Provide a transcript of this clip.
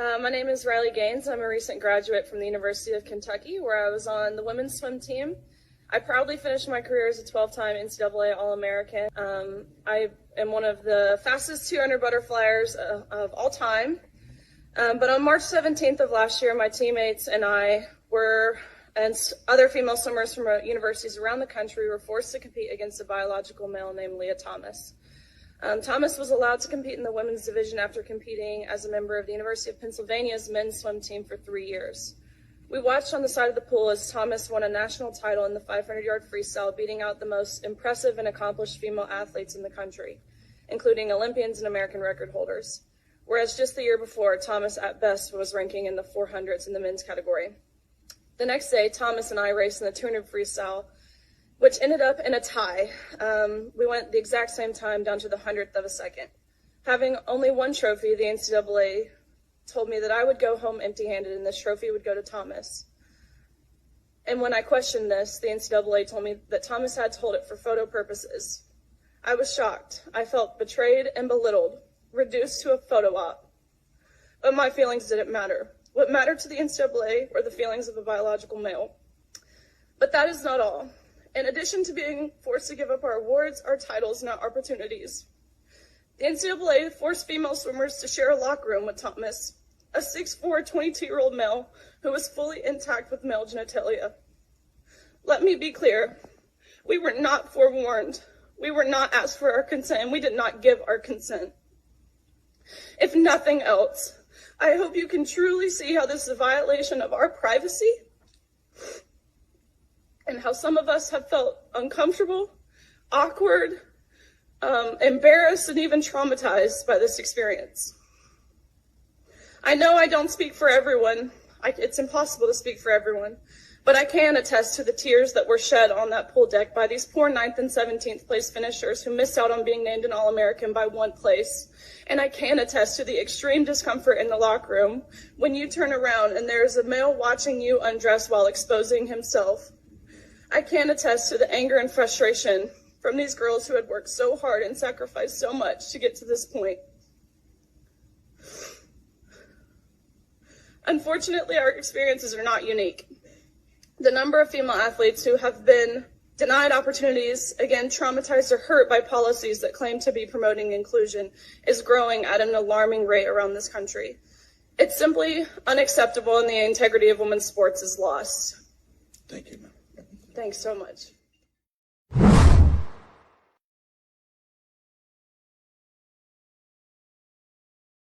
My name is Riley Gaines. I'm a recent graduate from the University of Kentucky, where I was on the women's swim team. I proudly finished my career as a 12-time NCAA All-American. I am one of the fastest 200 butterflyers of all time. But on March 17th of last year, my teammates and I and other female swimmers from universities around the country were forced to compete against a biological male named Leah Thomas. Thomas was allowed to compete in the women's division after competing as a member of the University of Pennsylvania's men's swim team for 3 years. We watched on the side of the pool as Thomas won a national title in the 500-yard freestyle, beating out the most impressive and accomplished female athletes in the country, including Olympians and American record holders. Whereas just the year before, Thomas at best was ranking in the 400s in the men's category. The next day, Thomas and I raced in the 200 freestyle, which ended up in a tie. We went the exact same time down to the 100th of a second. Having only one trophy, the NCAA told me that I would go home empty-handed and this trophy would go to Thomas. And when I questioned this, the NCAA told me that Thomas had to hold it for photo purposes. I was shocked. I felt betrayed and belittled, reduced to a photo op. But my feelings didn't matter. What mattered to the NCAA were the feelings of a biological male. But that is not all. In addition to being forced to give up our awards, our titles, and our opportunities, the NCAA forced female swimmers to share a locker room with Thomas, a 6'4", 22-year-old male who was fully intact with male genitalia. Let me be clear. We were not forewarned. We were not asked for our consent, and we did not give our consent. If nothing else, I hope you can truly see how this is a violation of our privacy and how some of us have felt uncomfortable, awkward, embarrassed, and even traumatized by this experience. I know I don't speak for everyone. It's impossible to speak for everyone, but I can attest to the tears that were shed on that pool deck by these poor 9th and 17th place finishers who missed out on being named an All-American by 1 place. And I can attest to the extreme discomfort in the locker room when you turn around and there is a male watching you undress while exposing himself. I can attest to the anger and frustration from these girls who had worked so hard and sacrificed so much to get to this point. Unfortunately, our experiences are not unique. The number of female athletes who have been denied opportunities, again, traumatized or hurt by policies that claim to be promoting inclusion, is growing at an alarming rate around this country. It's simply unacceptable, and the integrity of women's sports is lost. Thank you, ma'am. Thanks so much.